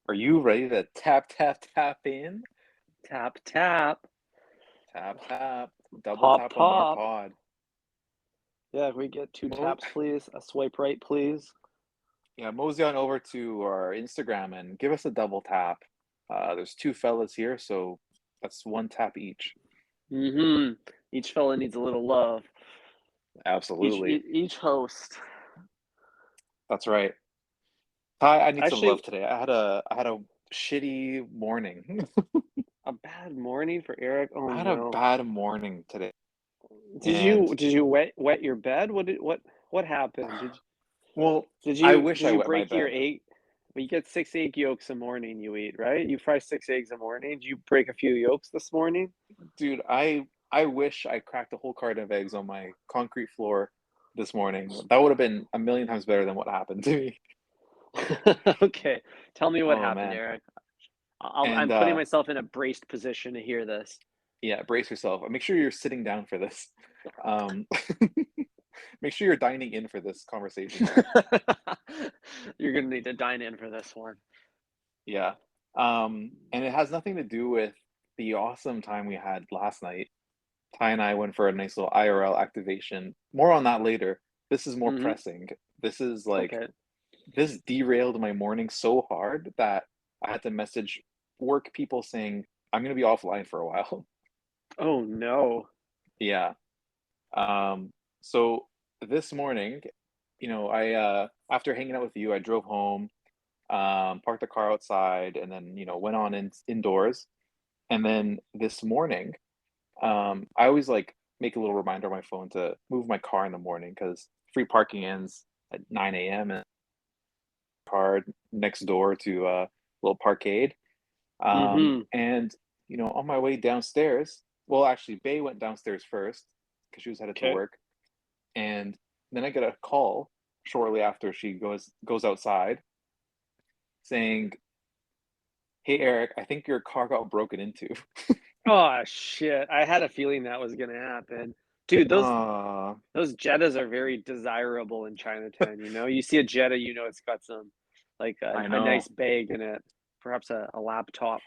Are you ready to tap in? Tap, tap. Tap. Double Pop, tap on our pop. pod. Yeah, can we get two Mo taps, please? A swipe right, please. yeah, mosey on over to our Instagram and give us a double tap. There's two fellas here, so that's one tap each. Mm-hmm. Each fella needs a little love. Each Absolutely. each host. That's right. Ty, I need some Actually, love today. I had a shitty morning. a bad morning for Eric. Oh I had a no. bad morning today. Did And you did you wet your bed? What happened? well, Did I you wish did I you wet my break your bed. egg? Well, you get 6 egg yolks a morning you eat, right? You fry 6 eggs a morning. Did you break a few yolks this morning? Dude, I wish I cracked a whole carton of eggs on my concrete floor this morning. That would have been a million times better than what happened to me. Okay. Tell me what Oh happened, man. Eric. And I'm putting myself in a braced position to hear this. yeah, brace yourself. Make sure you're sitting down for this. Um, make sure you're dining in for this conversation. You're gonna need to dine in for this one. Yeah. And it has nothing to do with the awesome time we had last night. Ty and I went for a nice little IRL activation. More on that later. This is more Hmm. pressing. This is like Okay. this derailed my morning so hard that I had to message work people saying I'm gonna be offline for a while. Oh no. Yeah. So this morning, I after hanging out with you, I drove home, parked the car outside, and then went on indoors. And then this morning, I always like make a little reminder on my phone to move my car in the morning because free parking ends at 9 a.m. and car next door to a little parkade. Hmm. And on my way downstairs, well, actually, Bay went downstairs first because she was headed to Okay. work, and then I get a call shortly after she goes outside saying, "Hey Eric, I think your car got broken into." Oh shit. I had a feeling that was gonna happen. Dude, uh those Jettas are very desirable in Chinatown, you know? You see a Jetta, you know it's got some like I a nice know. bag in it, perhaps a laptop.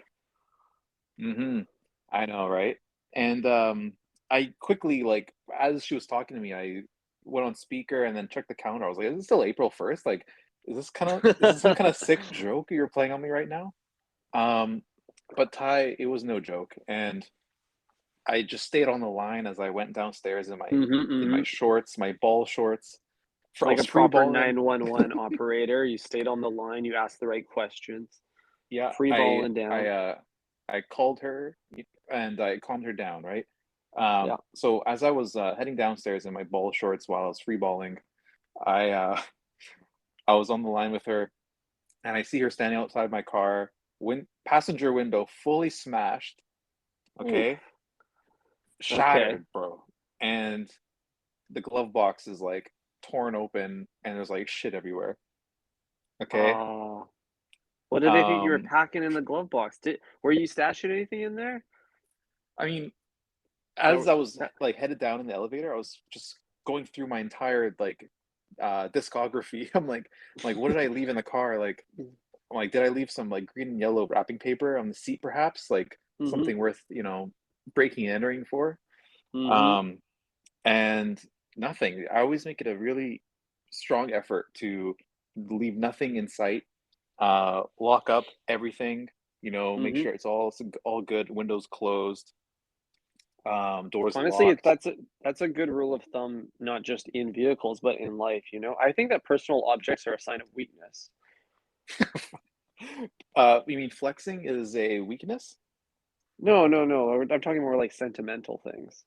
Hmm. I know, right? And I quickly, like, as she was talking to me, I went on speaker and then checked the calendar. I was like, "Is it still April 1st? Like, is this some kind of sick joke you're playing on me right now?" Um, but Ty, it was no joke, and I just stayed on the line as I went downstairs in my Hmm. Hmm. shorts, my ball shorts. I Like a was free proper balling. 911 operator, you stayed on the line, you asked the right questions. Yeah, Free balling down. I called her and I calmed her down, right? Yeah. So as I was heading downstairs in my ball shorts while I was free balling, I I was on the line with her and I see her standing outside my car, passenger window fully smashed, okay? Oof. Okay. Shattered, bro. And the glove box is like torn open and there's like shit everywhere. Okay? Oh. What did they think you were Um packing in the glove box? Were you stashing anything in there? I mean, That as I was that like headed down in the elevator, I was just going through my entire like discography. I'm like, what did I leave in the car? Like, I'm like, did I leave some like green and yellow wrapping paper on the seat, perhaps? Like Mhm. something worth, breaking and entering for. Mhm. Um, and nothing. I always make it a really strong effort to leave nothing in sight, lock up everything, make Mhm. sure it's all good, windows closed, doors Honestly, locked. that's a good rule of thumb, not just in vehicles, but in life, you know? I think that personal objects are a sign of weakness. You mean flexing is a weakness? No, no, no. I'm talking more like sentimental things.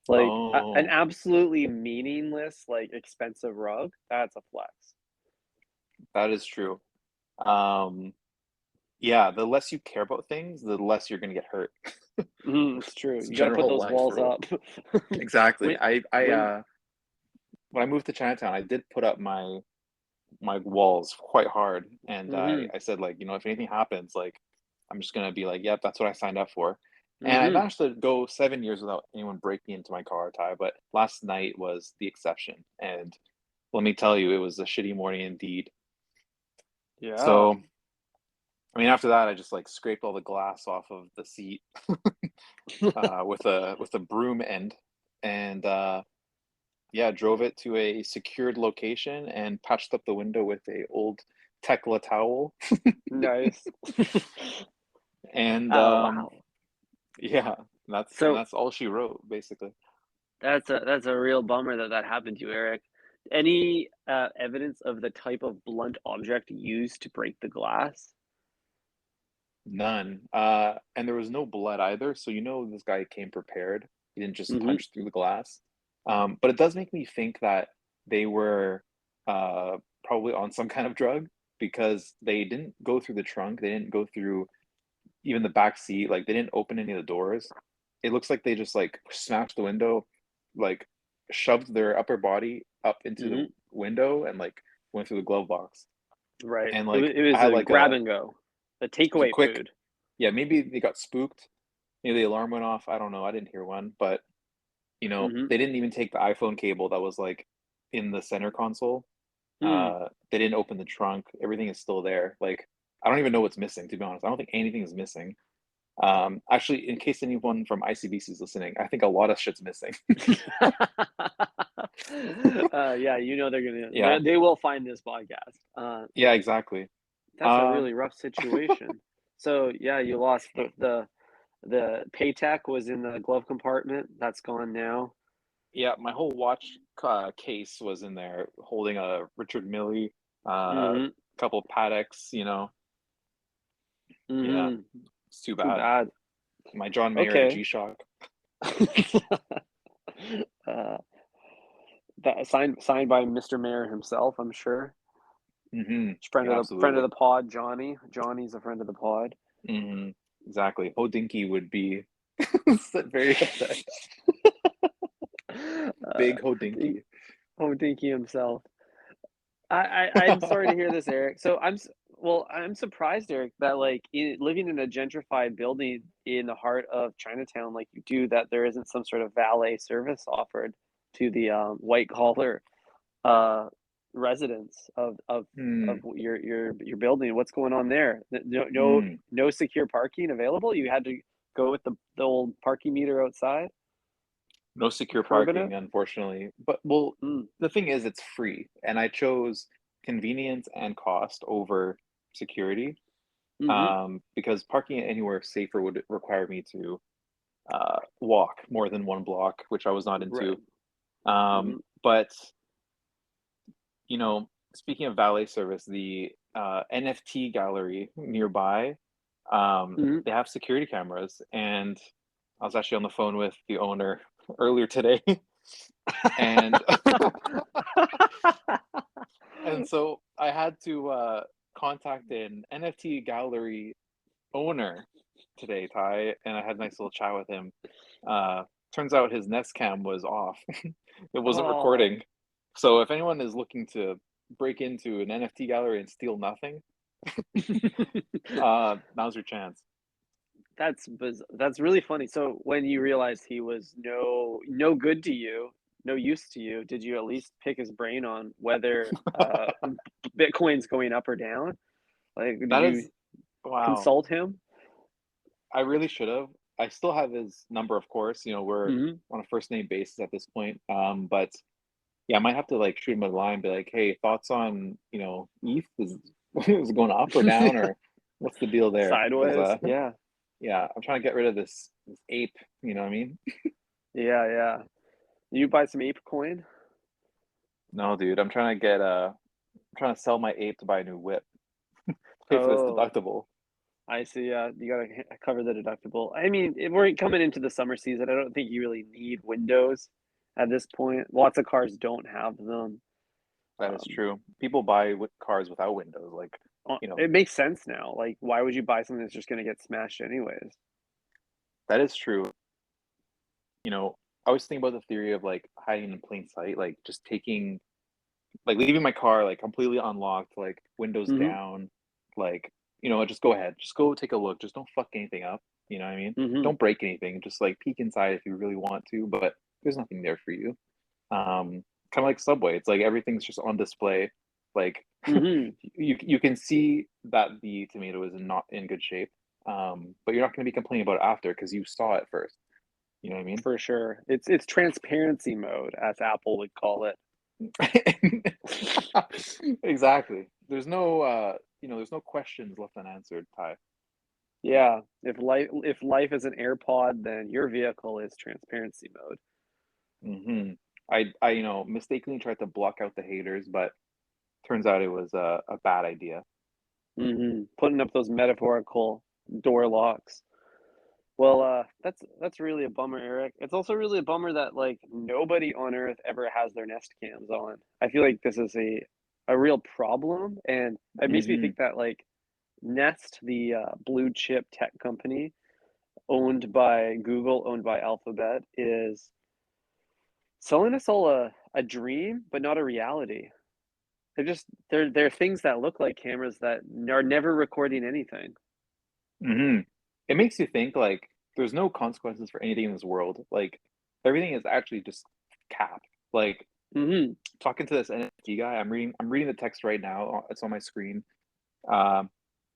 Like an Oh, absolutely meaningless, like expensive rug, that's a flex. that is true. Um, yeah, the less you care about things, the less you're gonna get hurt. Mhm, it's true. It's You gotta put general those life walls rule. up. Exactly. When I when when I moved to Chinatown, I did put up my walls quite hard, and I Mhm. I said, like, if anything happens, like I'm just gonna be like, yep, that's what I signed up for. And I Mhm. managed to go 7 years without anyone breaking into my car, Ty, but last night was the exception. And let me tell you, it was a shitty morning indeed. Yeah. So I mean, after that, I just like scraped all the glass off of the seat with a broom end, and yeah, drove it to a secured location and patched up the window with a old Tekla towel. Nice. And Oh, wow. yeah, So that's all she wrote basically. that's a real bummer that that happened to you, Eric. Any evidence of the type of blunt object used to break the glass? None. And there was no blood either, so you know this guy came prepared. He didn't just Mm-hmm. punch through the glass. But it does make me think that they were probably on some kind of drug because they didn't go through the trunk, they didn't go through even the back seat, like they didn't open any of the doors. It looks like they just like smashed the window, like shoved their upper body up into the Mm-hmm. window and like went through the glove box. Right. And It was, like it I was had a like grab and go, a a takeaway quick, food. yeah, maybe they got spooked. Maybe the alarm went off. I don't know. I didn't hear one, but Mm-hmm. they didn't even take the iPhone cable that was like in the center console. Hmm. They didn't open the trunk. Everything is still there. Like I don't even know what's missing, to be honest. I don't think anything is missing. Actually, in case anyone from ICBC is listening, I think a lot of shit's missing. Yeah, you know they're gonna Yeah, they will find this podcast. yeah, exactly. That's a Um, really rough situation. So yeah, you lost the Paytech was in the glove compartment. That's gone now. yeah, my whole watch case was in there, holding a Richard Mille, a Mhm, couple Patek's. Yeah, mhm. it's too Too bad. bad. My John Mayer Okay. G-Shock. Uh, that signed by Mr. Mayor himself, I'm sure. Yeah, Friend of absolutely. the pod, Johnny. Johnny's a friend of the pod. Exactly. Hodinky would be very upset. Uh, Big Hodinky. oh, Dinky himself. I'm sorry to hear this, Eric. So well, I'm surprised, Eric, that like living in a gentrified building in the heart of Chinatown, like you do, that there isn't some sort of valet service offered to the white collar uh, residents of Hmm. your building. What's going on there? Hmm. No secure parking available. You had to go with the old parking meter outside, No secure curbing parking, it. unfortunately. But well, Mm, the thing is, it's free, and I chose convenience and cost over security. mm-hmm. Because parking anywhere safer would require me to walk more than one block, which I was not Right. into. Mm-hmm. But speaking of valet service, the NFT gallery nearby, Mm-hmm. they have security cameras, and I was actually on the phone with the owner earlier today, and and so I had to contact an NFT gallery owner today, Ty, and I had a nice little chat with him. Uh, Turns out his Nest Cam was off; it wasn't Oh. recording. So if anyone is looking to break into an NFT gallery and steal nothing, now's your chance. That's really funny. So when you realized he was no good to you, no use to you, did you at least pick his brain on whether Bitcoin's going up or down? Like, did That you is, wow. consult him? I really should have. I still have his number, of course. We're Hmm. on a first name basis at this point. But yeah, I might have to like shoot him a line, be like, "Hey, thoughts on ETH? Is it going up or down, or what's the deal there?" Because Sideways? Yeah, yeah, I'm trying to get rid of this ape. You know what I mean? yeah, yeah. You buy some ape coin? No, dude, I'm trying to sell my ape to buy a new whip, pay for this Oh, deductible. I see. Yeah, you gotta cover the deductible. I mean, if we're coming into the summer season, I don't think you really need windows at this point. Lots of cars don't have them. That is Um, true. People buy with cars without windows, like you know It makes sense now. Like, why would you buy something that's just gonna get smashed anyways? that is true. I always think about the theory of like hiding in plain sight, like just taking, like leaving my car like completely unlocked, like windows Mhm, down, like just go ahead, just go take a look, just don't fuck anything up. You know what I mean? mhm. Don't break anything, just like peek inside if you really want to, but there's nothing there for you. Kind of like Subway, it's like everything's just on display, Like Mhm. you can see that the tomato is not in good shape, but you're not going to be complaining about it after because you saw it first. You know what I mean? For sure. It's transparency mode, as Apple would call it. Exactly. There's no there's no questions left unanswered, Ty. Yeah, if life is an AirPod, then your vehicle is transparency mode. Hmm. I mistakenly tried to block out the haters, but turns out it was a bad idea. Mhm. Putting up those metaphorical door locks. Well, that's really a bummer, Eric. It's also really a bummer that, like, nobody on Earth ever has their Nest cams on. I feel like this is a real problem, and it makes me Hmm. think that, like, Nest, the, blue chip tech company owned by Google, owned by Alphabet, is selling us all a dream, but not a reality. They're things that look like cameras that are never recording anything. Hmm. It makes you think like there's no consequences for anything in this world. Like everything is actually just capped. Like Mhm. talking to this NFT guy, I'm reading the text right now. It's on my screen. Um,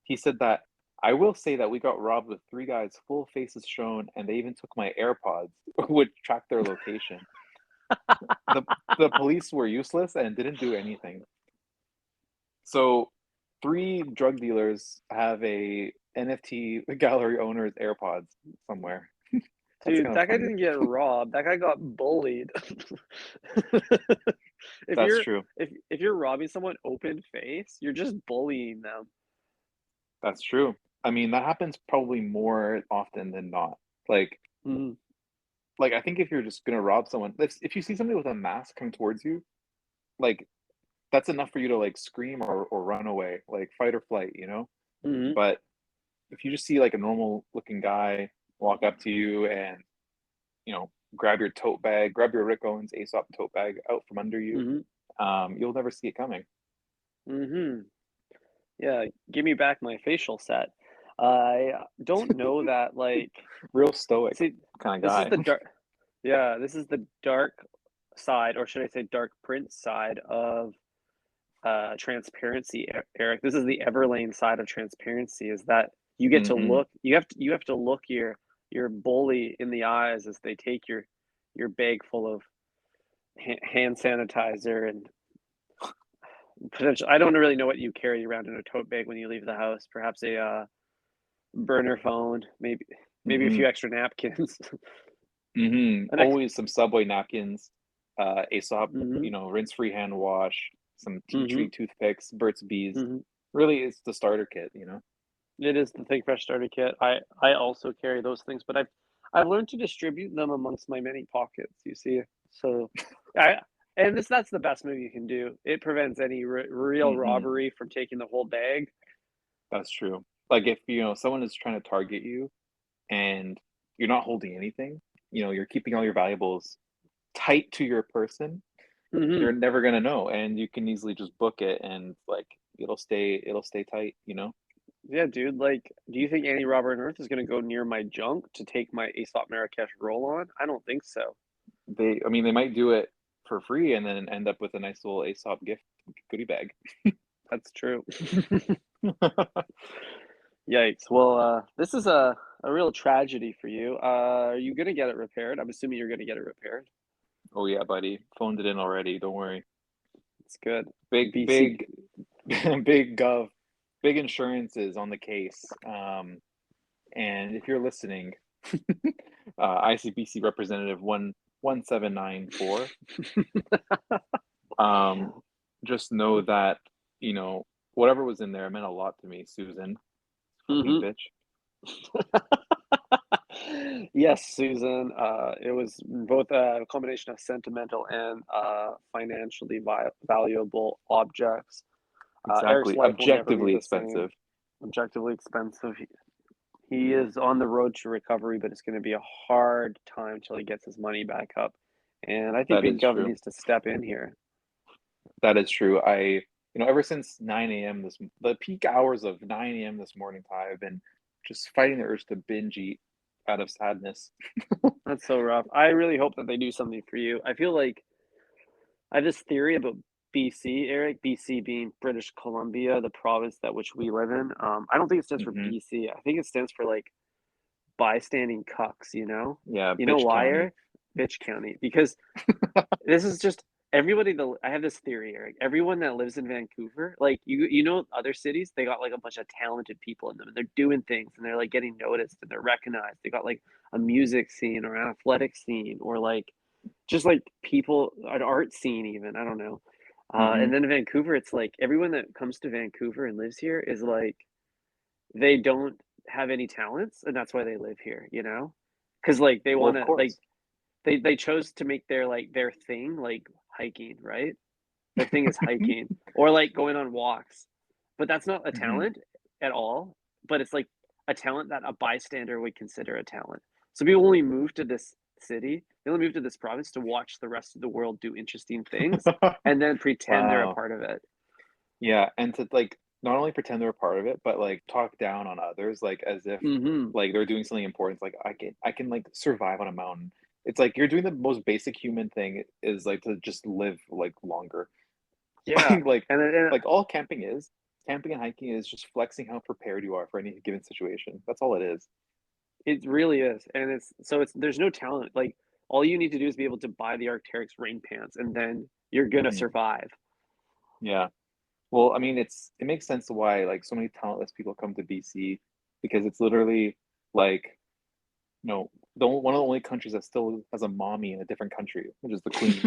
he said that I will say that we got robbed with three guys, full faces shown, and they even took my AirPods, which tracked their location. The the police were useless and didn't do anything. So, three drug dealers have a NFT gallery owner's AirPods somewhere. That's Dude, kind of that guy funny. didn't get robbed, that guy got bullied. If That's you're true. if you're robbing someone open face, you're just bullying them. That's true. I mean, that happens probably more often than not. Like, Mhm, I think if you're just gonna rob someone, if you see somebody with a mask come towards you, like that's enough for you to like scream or run away, like fight or flight, you know? mhm, But if you just see like a normal looking guy walk up to you and, grab your tote bag, grab your Rick Owens Aesop tote bag out from under you, mhm, you'll never see it coming. mhm. Yeah, give me back my facial set. I don't know that, like, Real stoic see, kind of this is guy. the dark yeah, this is the dark side, or should I say dark print side of, transparency, Eric. This is the Everlane side of transparency, is that Hmm. you have to look your bully in the eyes as they take your bag full of hand sanitizer and potential I don't really know what you carry around in a tote bag when you leave the house. Perhaps a, burner phone, maybe a Hmm. few extra napkins. Hmm. An ex Always some Subway napkins, Aesop, Mhm, rinse-free hand wash, some tea tree mhm, toothpicks, Burt's Bees. mhm. Really, it's the starter kit. It is the Think Fresh starter kit. I also carry those things, but I've learned to distribute them amongst my many pockets, you see? So, I and that's the best move you can do. It prevents any real Hmm. robbery from taking the whole bag. That's true. Like if someone is trying to target you and you're not holding anything, you're keeping all your valuables tight to your person, they're Mhm. never gonna know, and you can easily just book it, and like it'll stay tight. Yeah, dude, like, do you think any robber on earth is gonna go near my junk to take my Aesop Marrakesh roll-on? I don't think so. I mean, they might do it for free and then end up with a nice little Aesop gift goodie bag. That's true. Yikes. Well, this is a real tragedy for you. Are you gonna get it repaired? I'm assuming you're gonna get it repaired. Oh yeah, buddy, phoned it in already. Don't worry. It's good. Big, BC. big, big gov, big insurances on the case. And if you're listening, ICBC representative 11794. Um, just know that whatever was in there meant a lot to me, Susan. Fucking Mhm. bitch. Yes, Susan. It was both a combination of sentimental and financially valuable objects. Eric's Exactly. life will never be Objectively the same. expensive. Objectively expensive. He is on the road to recovery, but it's going to be a hard time till he gets his money back up. And I think That big is government true. needs to step in here. That is true. Ever since 9 a.m. the peak hours of 9 a.m. this morning, Ty, I've been just fighting the urge to binge eat out of sadness. That's so rough. I really hope that they do something for you. I feel like I have this theory about BC, Eric. BC being British Columbia, the province that which we live in. I don't think it stands for Hmm. BC. I think it stands for like bystanding cucks. You know? Yeah, You know bitch why, county. Eric? Bitch County. Because this is just everybody. I have this theory, Eric. Everyone that lives in Vancouver, like you know, other cities, they got like a bunch of talented people in them, and they're doing things, and they're like getting noticed, and they're recognized. They got like a music scene or an athletic scene, or like just like people, an art scene, even. I don't know. Hmm. And then in Vancouver, it's like everyone that comes to Vancouver and lives here is like they don't have any talents, and that's why they live here. You know, because like they Well, want of to like course. they chose to make their like their thing like hiking, right? Their thing is hiking or like going on walks. But that's not a Hmm. talent at all, but it's like a talent that a bystander would consider a talent. So people only move to this city, they only move to this province to watch the rest of the world do interesting things and then pretend they're a Wow. part of it. Yeah, and to like not only pretend they're a part of it, but like talk down on others, like as if Mhm. like they're doing something important. It's like I can like survive on a mountain. It's like you're doing the most basic human thing is like to just live like longer. Yeah. Like And like all camping and hiking is just flexing how prepared you are for any given situation. That's all it is. it really is. And it's there's no talent. Like all you need to do is be able to buy the Arc'teryx rain pants and then you're going to Hmm. survive. Yeah. Well, I mean, it makes sense to why like so many talentless people come to BC because it's literally like one of the only countries that still has a mommy in a different country, which is the Queen.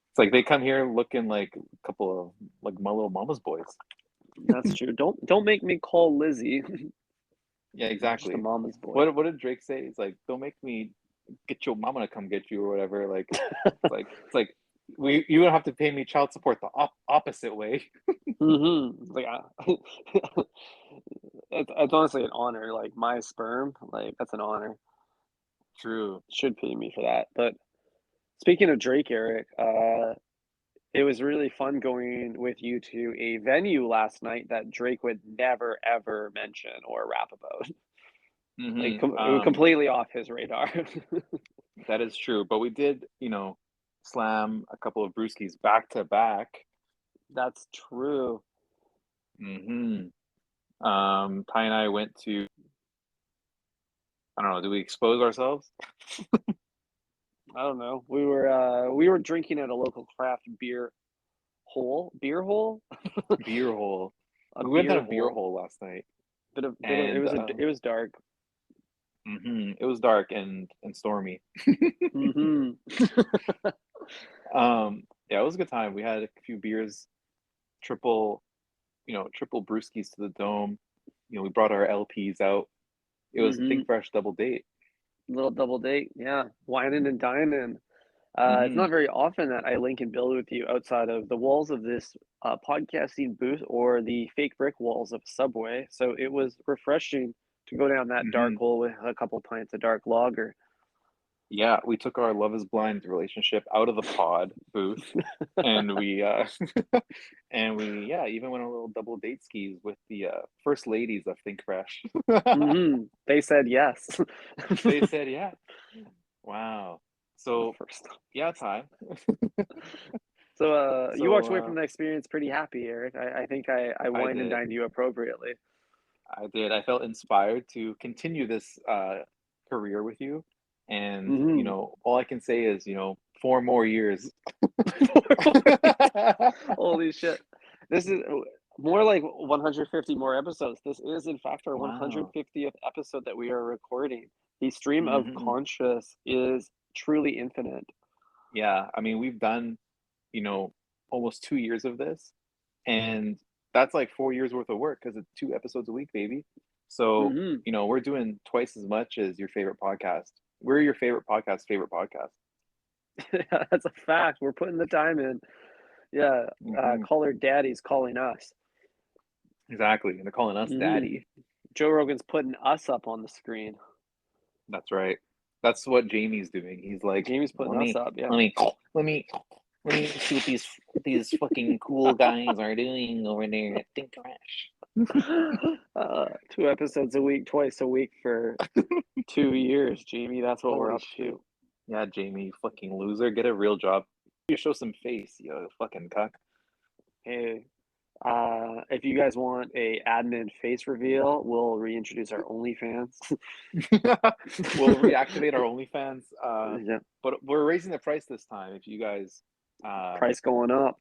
It's like they come here looking like a couple of like my little mama's boys. That's true. Don't make me call Lizzie. Yeah, I'm just a exactly. mama's boy. What did Drake say? It's like, don't make me get your mama to come get you or whatever. Like it's like we you don't have to pay me child support the opposite way. Like it's honestly an honor. Like my sperm, like that's an honor. True. Should pay me for that. But speaking of Drake, Eric, it was really fun going with you to a venue last night that Drake would never ever mention or rap about. Like it was completely off his radar. That is true. But we did, slam a couple of brewskis back to back. That's true. Hmm. Ty and I went to, I don't know, do we expose ourselves? I don't know. We were drinking at a local craft beer hole, Beer hole. a We went down beer a beer hole. hole last night, Bit of and it was dark. it was dark and stormy. Hmm. Yeah, it was a good time. We had a few beers, triple, triple brewskis to the dome. We brought our LPs out. It was a Hmm. Think Fresh double date. Little double date, yeah. Whining and dining. It's Hmm. not very often that I link and build with you outside of the walls of this podcasting booth or the fake brick walls of Subway. So it was refreshing to go down that dark Hmm. hole with a couple pints of dark lager. Yeah, we took our Love is Blind relationship out of the pod booth and we and we yeah, even went on a little double date skis with the first ladies of Think Fresh. They said yes. They said yeah. Wow. The So first. yeah, Ty. So you So walked away from the experience pretty happy, Eric. I think I I wined and did. dined you appropriately. I did. I felt inspired to continue this career with you. And, Hmm. all I can say is, 4 more years. Holy shit. This is more like 150 more episodes. This is, in fact, our Wow. 150th episode that we are recording. The stream of Hmm. conscious is truly infinite. Yeah. I mean, we've done, you know, almost 2 years of this. And that's like 4 years worth of work because it's 2 episodes a week, baby. So, Hmm. we're doing twice as much as your favorite podcast. We're your favorite podcast. That's a fact. We're putting the time in. Yeah. Hmm. Call her daddy's calling us. Exactly. And they're calling us Hmm. daddy. Joe Rogan's putting us up on the screen. That's right. That's what Jamie's doing. He's like, Jamie's putting let us me, up. Yeah. let me, let me, let me see what these fucking cool guys are doing over there at Think Crash. 2 episodes a week, twice a week for 2 years, Jamie. That's what we're Holy up shit. to. Yeah, Jamie, fucking loser. Get a real job. You show some face, you fucking cuck. Hey, if you guys want a admin face reveal, we'll reintroduce our OnlyFans. We'll reactivate our OnlyFans, Yeah, but we're raising the price this time. If you guys, price going up.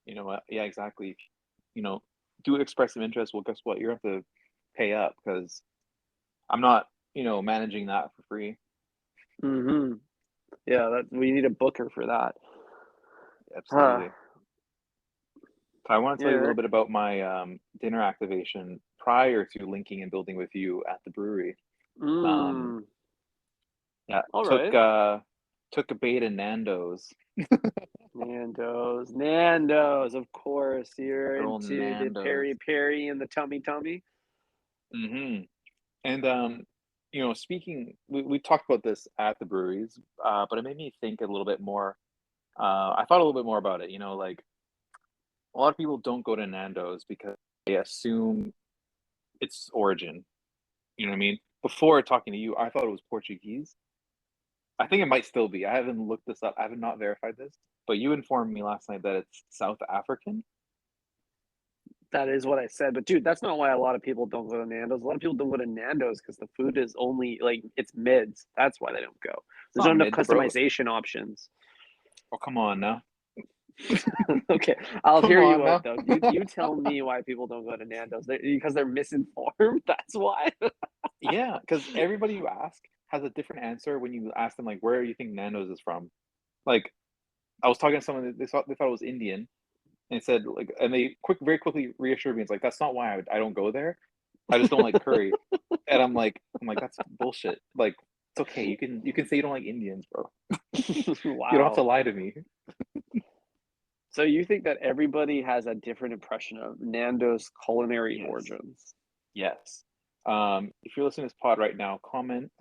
you know what? Yeah, exactly. You know, do express some interest. Well, guess what? You're gonna have to pay up because I'm not, managing that for free. Hmm. Yeah, that we need a booker for that. Uh, Absolutely. So I want to yeah, tell you a little Eric. bit about my dinner activation prior to linking and building with you at the brewery. Um, Mm, yeah, all took right. uh, took a bait in Nando's. Nando's, of course. You're Good old into the peri Nando's. peri and the tummy tummy. Hmm. And speaking, we talked about this at the breweries, but it made me think a little bit more. I thought a little bit more about it. Like a lot of people don't go to Nando's because they assume its origin. You know what I mean? Before talking to you, I thought it was Portuguese. I think it might still be. I haven't looked this up. I have not verified this, but you informed me last night that it's South African. That is what I said. But dude, that's not why a lot of people don't go to Nando's. A lot of people don't go to Nando's because the food is only like it's mids. That's why they don't go. It's There's not not enough mid, bro. customization options. Oh, come on now. Okay, I'll Come hear on you out now. though. You tell me why people don't go to Nando's. Because they're misinformed. That's why. Yeah, because everybody you ask has a different answer when you ask them like where do you think Nando's is from. Like I was talking to someone that they thought it was Indian, and it said like, and they very quickly reassured me. It's like that's not why I don't go there. I just don't like curry, and I'm like that's bullshit. Like it's okay. You can say you don't like Indians, bro. You don't have to Wow. lie to me. So you think that everybody has a different impression of Nando's culinary Yes, origins? yes. If you're listening to this pod right now, comment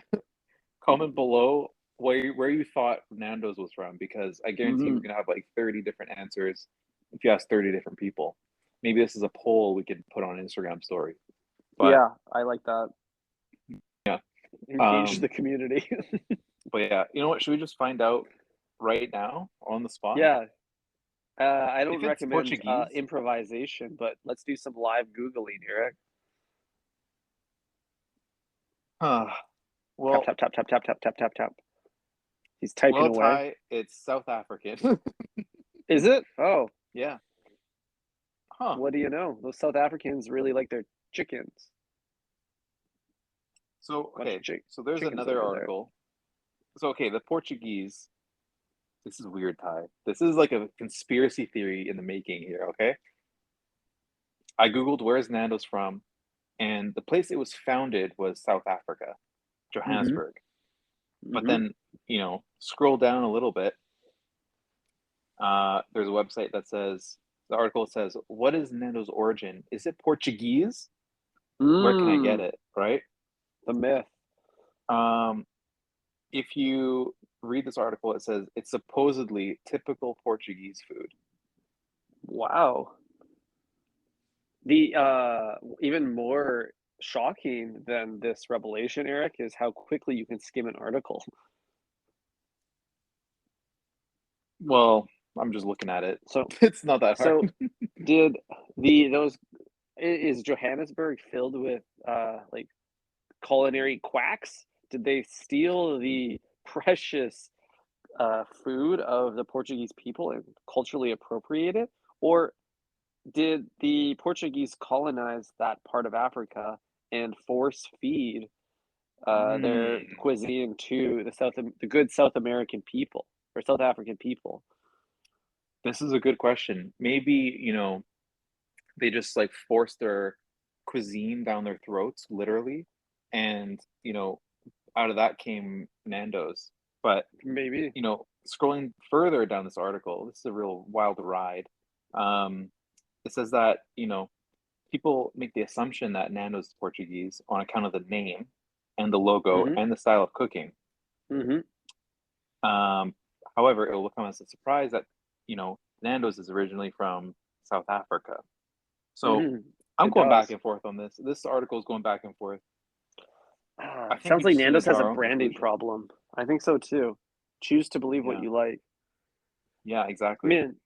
below where you thought Nando's was from because I guarantee we're Hmm. gonna have like 30 different answers if you ask 30 different people. Maybe this is a poll we could put on an Instagram story. But Yeah, I like that. yeah, Engage the um, community. but yeah, you know what? Should we just find out right now on the spot Yeah, I don't if it's recommend Portuguese? improvisation, but let's do some live Googling, Eric. Uh, Tap, well, tap, tap, tap, tap, tap, tap, tap, tap. He's typing well, away. Ty, it's South African. Is it? Oh, Yeah. Huh. what do you know? Those South Africans really like their chickens. So Bunch okay. of So there's chickens another over there. article. So okay, the Portuguese. This is weird, Ty. This is like a conspiracy theory in the making here. Okay. I googled where is Nando's from, and the place it was founded was South Africa, Mm-hmm. Johannesburg. But Mm-hmm. then, scroll down a little bit. There's a website that says the article says, "What is Nando's origin? Is it Portuguese? Where can I get Mm, it?" Right? the myth. Um, if you read this article, it says it's supposedly typical Portuguese food. Wow. The even more shocking than this revelation, Eric, is how quickly you can skim an article. Well, I'm just looking at it. So, It's not that hard. so did the those is Johannesburg filled with like culinary quacks? Did they steal the precious food of the Portuguese people and culturally appropriate it, or did the Portuguese colonize that part of Africa and force feed their Hmm. cuisine to the good South American people or South African people? This is a good question. Maybe, they just like force their cuisine down their throats, literally. And, out of that came Nando's. But, Maybe. scrolling further down this article, this is a real wild ride. Um, it says that, people make the assumption that Nando's is Portuguese on account of the name and the logo Hmm. and the style of cooking. Hmm. Um, However, it will come as a surprise that, Nando's is originally from South Africa. So Hmm. I'm It going back does. and forth on this. This article is going back and forth. I think we Sounds like just need to Nando's has draw a our own branding conclusion. problem. I think so too. Choose to believe what Yeah. you like. Yeah, exactly. Man,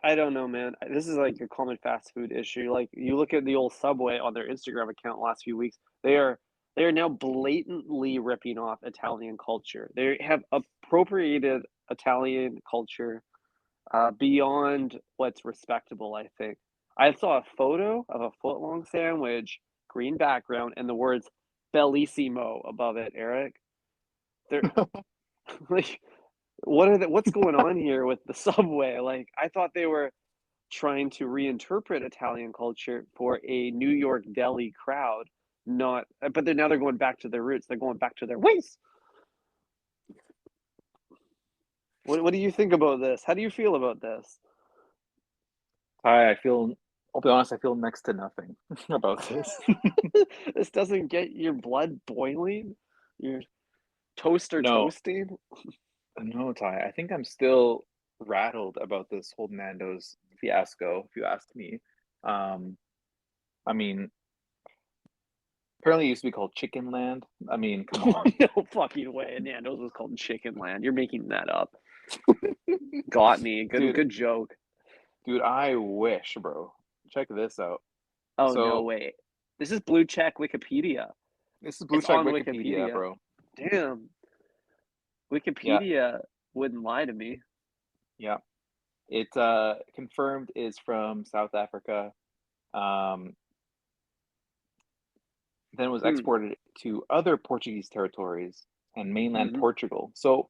I don't know, man. This is like a common fast food issue. Like you look at the old Subway on their Instagram account last few weeks, they are now blatantly ripping off Italian culture. They have appropriated Italian culture beyond what's respectable, I think. I saw a photo of a footlong sandwich, green background, and the words Bellissimo above it, Eric. They're like, what's going on here with the Subway? Like, I thought they were trying to reinterpret Italian culture for a New York deli crowd, not but now they're going back to their roots. They're going back to their ways. What do you think about this? How do you feel about this? Hi, I'll be honest, I feel next to nothing about this. This doesn't get your blood boiling? Your toaster No, toasting? no, Ty. I think I'm still rattled about this whole Nando's fiasco, if you ask me. Um, I mean, apparently it used to be called Chicken Land. I mean, come on. No fucking way. Nando's was called Chicken Land. You're making that up. Got me. Good Dude, good joke. dude, I wish, bro. Check this out. Oh no So, way. This is blue check Wikipedia. this is Blue It's Check on Wikipedia, Wikipedia. bro. Damn. Yeah, Wikipedia wouldn't lie to me. yeah. It confirmed is from South Africa. Um, then was Hmm. exported to other Portuguese territories and mainland Hmm. Portugal. So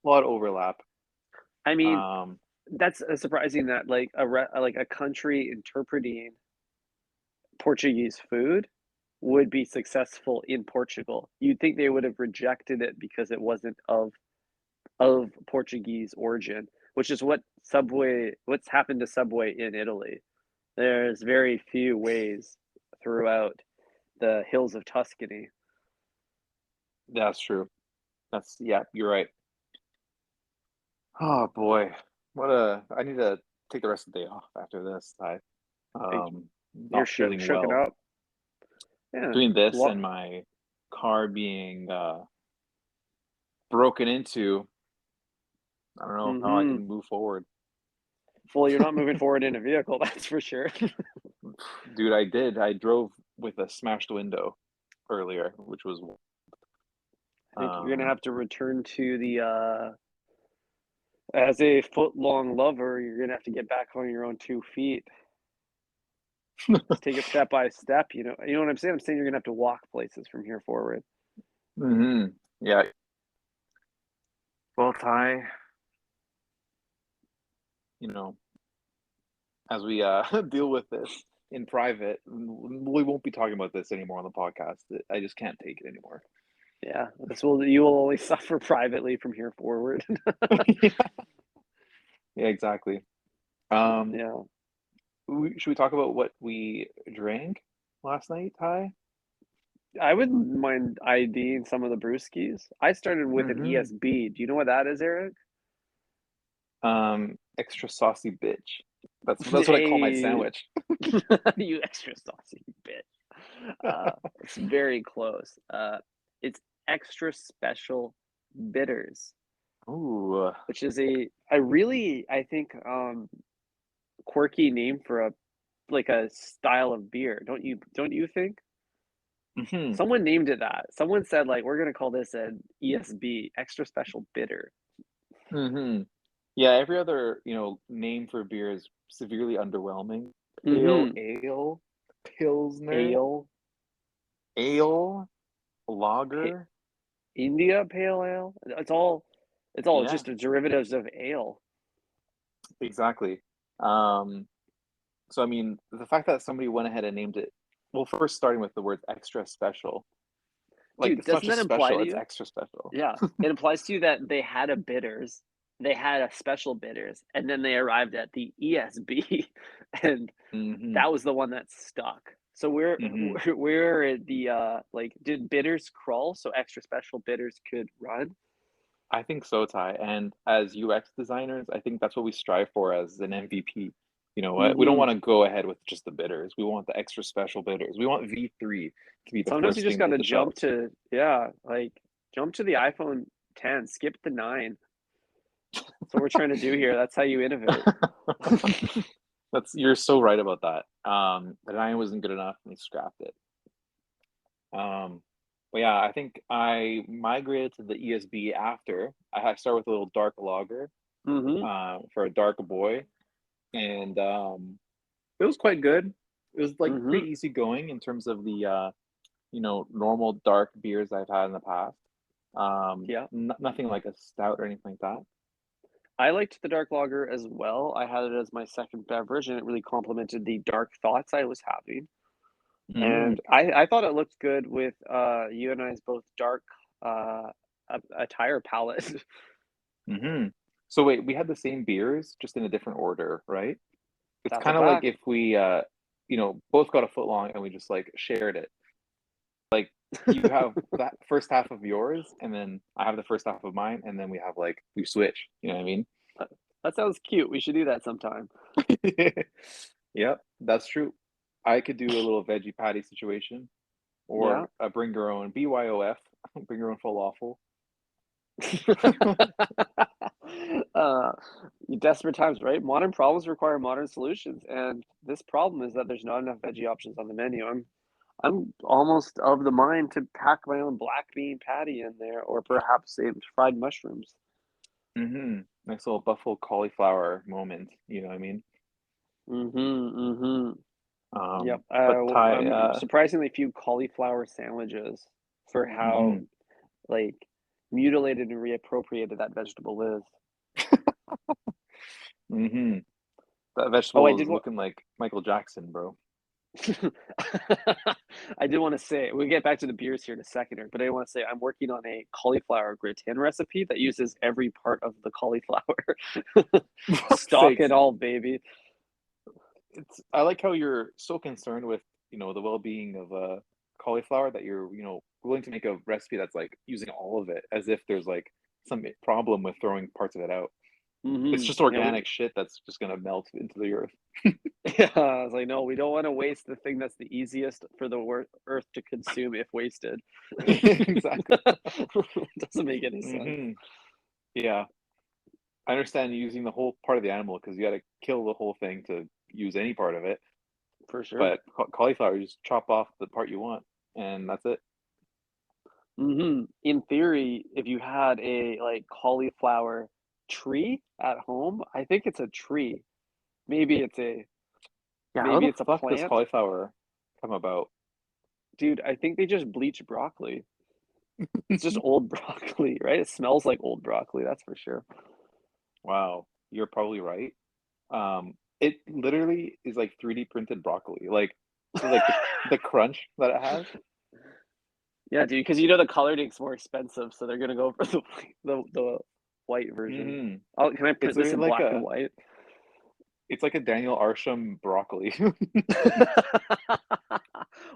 a lot of overlap. I mean, Um, that's surprising that like like a country interpreting Portuguese food would be successful in Portugal. You'd think they would have rejected it because it wasn't of Portuguese origin, which is what's happened to Subway in Italy. There's very few ways throughout the hills of Tuscany. that's true. That's yeah, you're right. Oh boy, I need to take the rest of the day off after this. Like, you're Not feeling shooken well. up. Yeah. Doing this Well, and my car being broken into. I don't know how I mm-hmm. can move forward. Well, you're not moving forward in a vehicle, that's for sure. Dude, I did. I drove with a smashed window earlier, which was I think you're gonna um have to return to the as a foot-long lover, you're gonna have to get back on your own 2 feet. Just take it step by step, you know. You know what I'm saying? I'm saying you're gonna have to walk places from here forward. Yeah. Well, Ty, you know, as we deal with this in private, we won't be talking about this anymore on the podcast. I just can't take it anymore. Yeah, this will you will only suffer privately from here forward. Yeah, exactly. Um, Yeah. should we talk about what we drank last night, Ty? I wouldn't mind IDing some of the brewskis. I started with an Mm-hmm. ESB. Do you know what that is, Eric? Extra saucy bitch. That's what I call my Hey, sandwich. you extra saucy bitch. It's very close. It's extra special bitters, Ooh. which is a really, I think, quirky name for a like a style of beer. Don't you think? Mm-hmm. Someone named it that. Someone said like we're gonna call this an ESB, extra special bitter. Mm-hmm. Yeah, every other, name for beer is severely underwhelming. Pale Mm-hmm. ale, pilsner, Ale, ale, pa- lager. India Pale Ale. It's all Yeah, just derivatives of ale. exactly. Um, so I mean, the fact that somebody went ahead and named it, well, first starting with the word extra special, like Dude, it's not doesn't that just imply special, to it's you? extra special. Yeah, it implies to you that they had a bitters, they had a special bitters, and then they arrived at the ESB, and Mm-hmm. that was the one that stuck. So we're Mm-hmm. we're at the like, did bitters crawl so extra special bitters could run? I think so, Ty. And as UX designers, I think that's what we strive for as an MVP. You know what? We don't Hmm. want to go ahead with just the bitters. We want the extra special bitters. We want V3 to be the Sometimes you first just thing to got to hit the shelves. jump to the iPhone 10, skip the 9. That's what we're trying to do here. That's how you innovate. You're so right about that. The 9 wasn't good enough and we scrapped it. But yeah, I think I migrated to the ESB after. I started with a little dark lager, Mhm. for a dark boy, and it was quite good. It was like Mhm. pretty easy going in terms of the normal dark beers I've had in the past. Yeah. Nothing like a stout or anything like that. I liked the dark lager as well. I had it as my second beverage, and it really complemented the dark thoughts I was having. Mm, And I thought it looked good with, you and I's both dark, attire palette. hmm So wait, we had the same beers, just in a different order, right? It's That's a kind of like fact. if we, both got a foot long and we just like shared it. Like you have that first half of yours, and then I have the first half of mine, and then we switch. You know what I mean? That sounds cute. We should do that sometime. Yep, that's true. I could do a little veggie patty situation, Yeah. or a bring your own BYOF, bring your own falafel. Uh, Desperate times, right? Modern problems require modern solutions, and this problem is that there's not enough veggie options on the menu. I'm almost of the mind to pack my own black bean patty in there, or perhaps say fried mushrooms. Nice little buffalo cauliflower moment. You know what I mean? Mm-hmm. Mm-hmm. Yep. But Thai, Surprisingly few cauliflower sandwiches for how mhm, like mutilated and reappropriated that vegetable is. mhm. That Oh, I vegetable did is what looking like Michael Jackson, bro. I did want to say we'll get back to the beers here in a second here, but I want to say I'm working on a cauliflower gratin recipe that uses every part of the cauliflower. Fuck's Stock it sakes. all, baby. I like how you're so concerned with, the well-being of cauliflower that you're, willing to make a recipe that's like using all of it as if there's like some problem with throwing parts of it out. It's Hmm. just Yeah, organic shit that's just gonna melt into the earth. yeah. I was like, no, we don't want to waste the thing that's the easiest for the earth to consume if wasted. Exactly. Doesn't make any sense. hmm Yeah. I understand using the whole part of the animal because you got to kill the whole thing to use any part of it. For sure. But cauliflower, you just chop off the part you want, and that's it. In theory, if you had a like cauliflower tree at home, I think it's a tree. Maybe it's a Yeah, how maybe the it's a fuck does plant. cauliflower come about? Dude, I think they just bleach broccoli. It's just old broccoli, right? It smells like old broccoli, that's for sure. Wow, you're probably right. It literally is like 3D printed broccoli, like the crunch that it has. Yeah, dude, because the coloring's more expensive, so they're gonna go for the white version. hmm Oh, can I It's print this literally in like black and a white? it's like a Daniel Arsham broccoli.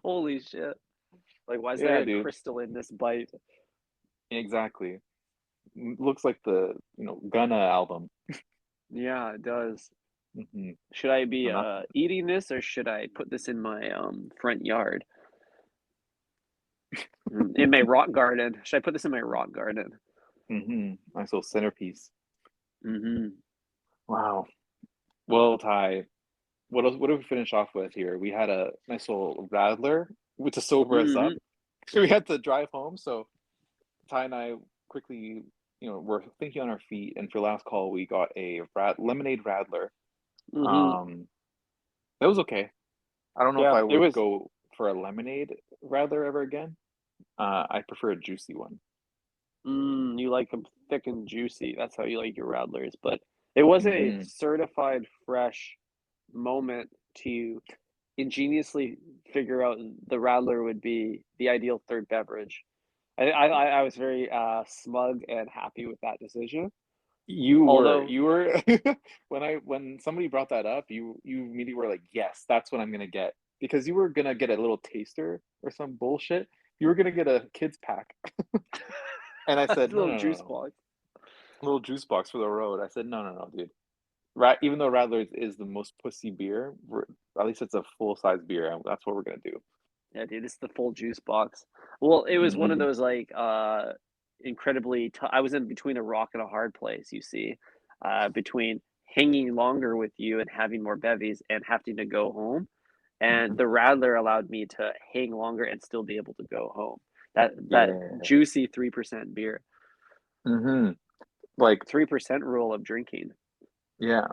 Holy shit. Like, why is there Yeah, a dude. crystal in this bite? Exactly. Looks like the, Gunna album. Yeah, it does. hmm Should I be, Enough. eating this or should I put this in my, front yard? In my rock garden. Should I put this in my rock garden? Nice little centerpiece. Mhm. Wow. Well, Ty, what else? What did we finish off with here? We had a nice little radler to sober us up. Mhm. We had to drive home, so Ty and I quickly, were thinking on our feet, and for last call, we got a lemonade radler. Mhm. Um, that was okay. I don't know if Yeah, I it would was go for a lemonade radler ever again. I prefer a juicy one. you like them thick and juicy. That's how you like your Radlers, but it was a hmm certified fresh moment to ingeniously figure out the Radler would be the ideal 3rd beverage. I was very, smug and happy with that decision. Although You were when somebody brought that up, you immediately were like, yes, that's what I'm gonna get because you were gonna get a little taster or some bullshit. You were gonna get a kids pack, and I it's said, a no, little no, no, juice no, box. little juice box for the road. I said, no, no, no, dude. Even though Radler is the most pussy beer, at least it's a full size beer, and that's what we're gonna do. Yeah, dude, it's the full juice box. Well, it was one of hmm those, like, incredibly I was in between a rock and a hard place, you see, between hanging longer with you and having more bevies and having to go home. And Mhm. the Radler allowed me to hang longer and still be able to go home. That Yeah. juicy 3% beer, Mhm. Like, 3% rule of drinking. yeah,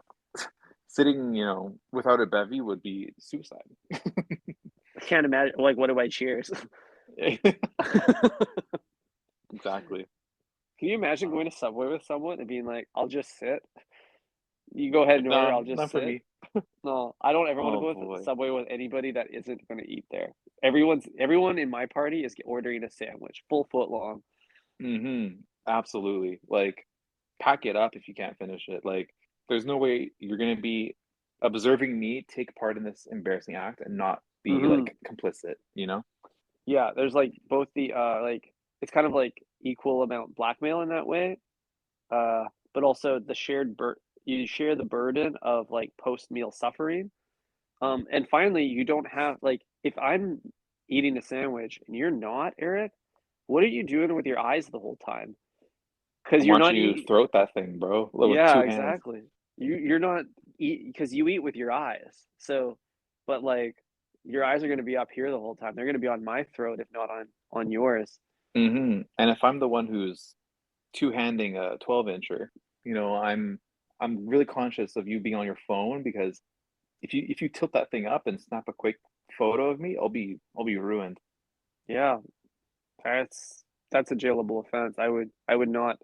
sitting, without a bevy would be suicide. I can't imagine. Like, what do I cheers? Exactly. Can you imagine Uh, going to Subway with someone and being like, "I'll just sit. You go ahead and order. no, I'll just not for sit." me. No, I don't ever want to Oh go with boy. Subway with anybody that isn't going to eat there. Everyone in my party is ordering a sandwich, full foot long. Mhm. Absolutely. Like, pack it up if you can't finish it. Like, there's no way you're gonna be observing me take part in this embarrassing act and not be, Hmm. like, complicit, you know? Yeah, there's like both the like it's kind of like equal amount blackmail in that way, uh, but also the you share the burden of like post meal suffering. And finally, you don't have like if I'm eating a sandwich and you're not, Eric, what are you doing with your eyes the whole time? Because I'm you're not watching you eating. throat that thing, bro, with Yeah, 2 hands. exactly. You're not eat because you eat with your eyes. So, but like your eyes are going to be up here the whole time. They're going to be on my throat if not on yours. Mhm. And if I'm the one who's two-handing a 12-incher, I'm really conscious of you being on your phone because if you tilt that thing up and snap a quick photo of me, I'll be ruined. Yeah, that's that's a jailable offense. I would not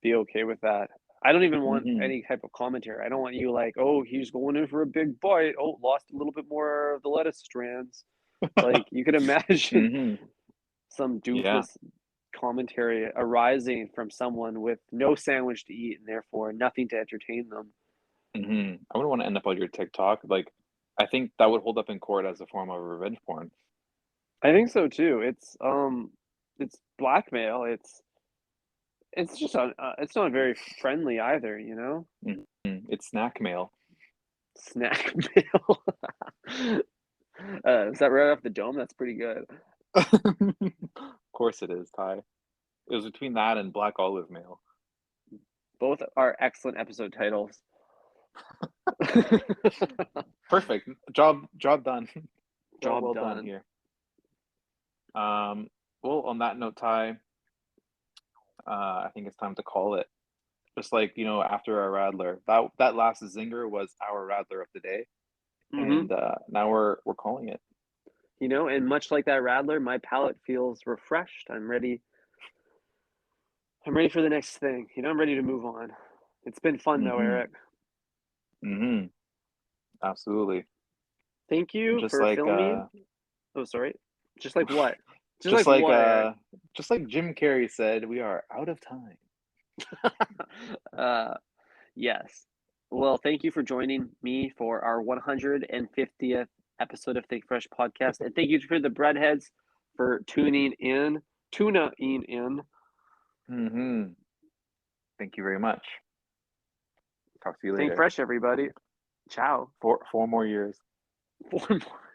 be okay with that. I don't even want Mhm. any type of commentary. I don't want you like, oh, he's going in for a big bite. Oh, lost a little bit more of the lettuce strands. Like you could imagine Mhm. some Yeah. doofus commentary arising from someone with no sandwich to eat and therefore nothing to entertain them. Mhm. I wouldn't wanna end up on your TikTok, like, I think that would hold up in court as a form of revenge porn. I think so too. It's blackmail. It's just it's not very friendly either, you know? Mhm. It's snack mail. Snack mail. Is that right off the dome? That's pretty good. Of course it is, Ty. It was between that and black olive mail. Both are excellent episode titles. Perfect. Job done. Job Job well done done. here. Um, well, on that note, Ty, I think it's time to call it. Just like, after our Radler, that last zinger was our Radler of the day, Mhm. and now we're calling it. And much like that Radler, my palate feels refreshed. I'm ready for the next thing. I'm ready to move on. It's been fun though, Mhm. Eric. Mhm. Absolutely. Thank you Just for like filming. Oh, sorry. Just like what? Just just like like what, Eric? uh just like Jim Carrey said, we are out of time. uh, yes. Well, thank you for joining me for our 150th episode of Think Fresh podcast, and thank you for the breadheads for tuning in. Mhm. Thank you very much. Talk to you Think later. Fresh, everybody. Ciao. Four more years. 4 more.